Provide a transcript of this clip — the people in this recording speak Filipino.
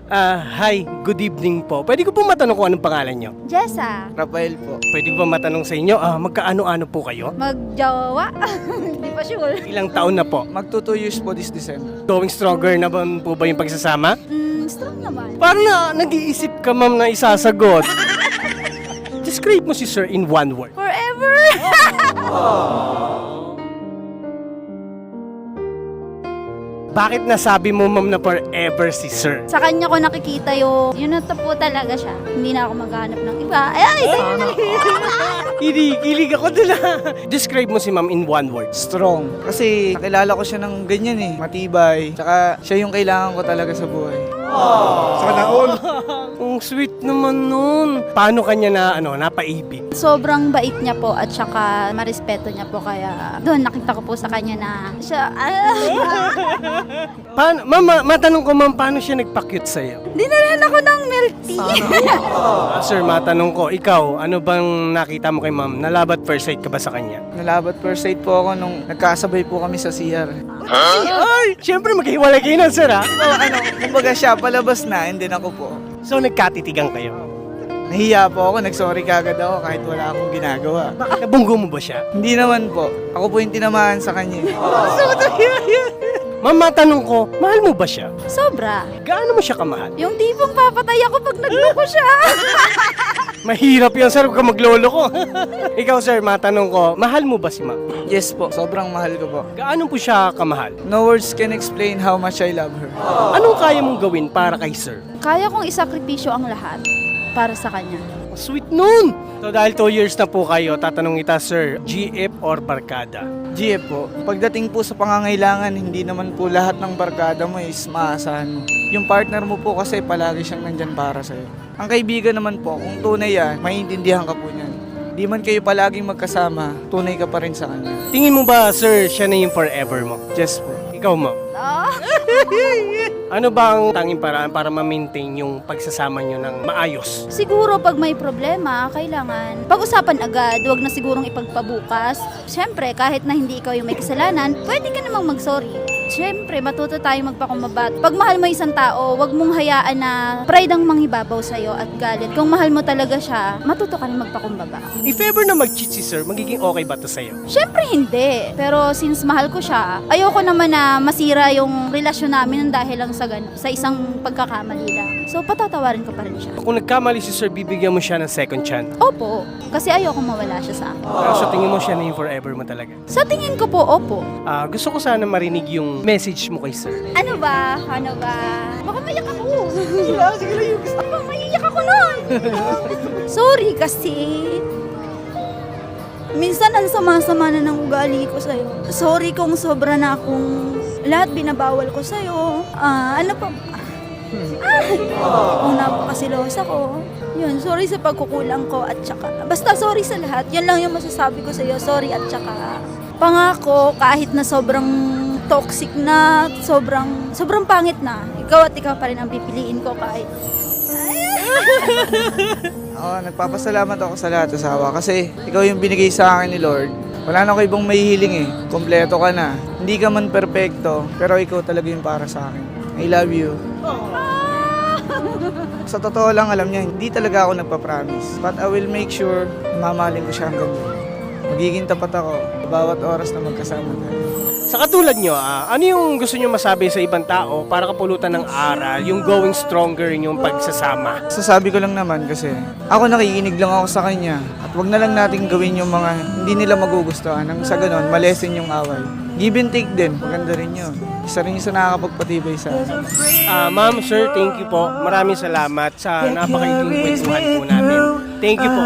Hi, good evening po. Pwede ko po matanong kung anong pangalan nyo? Jessa, Rafael po. Pwede ko ba matanong sa inyo, magkaano-ano po kayo? magjowa? Hindi pa sure. Ilang taon na po? Magto 2 years po this December. Going stronger na ba po ba yung pagsasama? Strong naman. Parang nag-iisip ka ma'am na isasagot. Describe mo si sir in one word. Forever! Bakit nasabi mo ma'am na forever si sir? Sa kanya ko nakikita yun na po talaga siya. Hindi na ako maghanap ng iba. Ay! Kilig ako dala. Describe mo si ma'am in one word. Strong. Kasi nakilala ko siya ng ganyan eh. Matibay. Tsaka siya yung kailangan ko talaga sa buhay. Sana all. Ang sweet naman nun. Paano kanya napaibig? Sobrang bait niya po at saka marespeto niya po. Kaya doon nakita ko po sa kanya na siya... Paano, ma'am, matanong ko ma'am, paano siya nagpa-cute sa'yo? Dinalahan ako ng milk tea. Sir, matanong ko, ikaw, ano bang nakita mo kay ma'am? Nalabat first sight ka ba sa kanya? Nalabat first sight po ako nung nagkasabay po kami sa CR. Ay, syempre maghiwalay kayo na sir ha? Kumbaga siya palabas na and then ako po. So nagkatitigan kayo? Nahiya po ako, nagsorry kagad ako kahit wala akong ginagawa. Nabunggo mo ba siya? Hindi naman po. Ako po yung tinamaan sa kanya. Ma'am, matanong ko, mahal mo ba siya? Sobra. Gaano mo siya kamahal? Yung tipong papatay ako pag nagloko siya. Mahirap yan sir, huwag ka maglolo ko. Ikaw sir, matanong ko, mahal mo ba si ma'am? Yes po, sobrang mahal ko po. Gaano po siya kamahal? No words can explain how much I love her. Anong kaya mong gawin para kay sir? Kaya kong isakripisyo ang lahat para sa kanya. Sweet nun! So dahil 2 years na po kayo, tatanong kita sir, GF or barkada? GF po, pagdating po sa pangangailangan, hindi naman po lahat ng barkada mo is maasahan mo. Yung partner mo po kasi palagi siyang nandyan para sa'yo. Ang kaibigan naman po, kung tunay yan, maiintindihan ka po niyan. Di man kayo palaging magkasama, tunay ka pa rin sa kanya. Tingin mo ba sir, siya na yung forever mo? Yes po. Ikaw ma'am? Ah. Ano ba ang tanging paraan para ma-maintain yung pagsasama nyo ng maayos? Siguro pag may problema, kailangan pag-usapan agad, huwag na sigurong ipagpabukas. Siyempre, kahit na hindi ikaw yung may kasalanan, pwede ka namang mag-sorry. Siyempre, matuto tayong magpakumbaba. Pag mahal mo isang tao, huwag mong hayaan na pride ang manghibabaw sa'yo at galit. Kung mahal mo talaga siya, matuto ka rin magpakumbaba. If ever na mag-cheat si sir, magiging okay ba to sa'yo? Siyempre hindi. Pero since mahal ko siya, ayoko naman na masira yung relasyon namin dahil lang sa isang pagkakamali lang. So patatawarin ko pa rin siya. Kung nagkamali si sir, bibigyan mo siya ng second chance. Opo, kasi ayoko mawala siya sa akin. Pero sa tingin mo siya na yung forever mo talaga. Sa tingin ko po, opo. Gusto ko sana marinig yung message mo kay sir. Ano ba? Ano ba? Baka maiyak ako. Sige lang yung gusto. Baka maiyak ako nun. Sorry kasi. Minsan ang sama-sama na ng ugali ko sa'yo. Sorry kung sobra na akong lahat binabawal ko sa'yo. Ano pa? Kung napakasilos ako. Yun, sorry sa pagkukulang ko at saka. Basta sorry sa lahat. Yun lang yung masasabi ko sa'yo. Sorry at saka. Pangako, kahit na sobrang toxic na, sobrang pangit na. Ikaw at ikaw pa rin ang pipiliin ko kahit. Nagpapasalamat ako sa lahat, asawa, kasi ikaw yung binigay sa akin ni Lord. Wala na ako ibang mahihiling eh. Kompleto ka na. Hindi ka man perpekto, pero ikaw talaga yung para sa akin. I love you. Sa totoo lang, alam niya, hindi talaga ako nagpa-promise. But I will make sure mamahalin ko siya hanggang doon. Magiging tapat ako bawat oras na magkasama tayo. Sa katulad nyo, ano yung gusto nyo masabi sa ibang tao para kapulutan ng aral, yung going stronger yung pagsasama? Sasabi ko lang naman kasi ako nakikinig lang ako sa kanya at wag na lang natin gawin yung mga hindi nila magugustuhan. Nang sa ganon, malesin yung away. Give and take din, maganda rin yun. Isa rin yung sa nakakapagpatibay sa akin. Ma'am, sir, thank you po. Maraming salamat sa napakaiging kwentuhan po natin. Thank you po.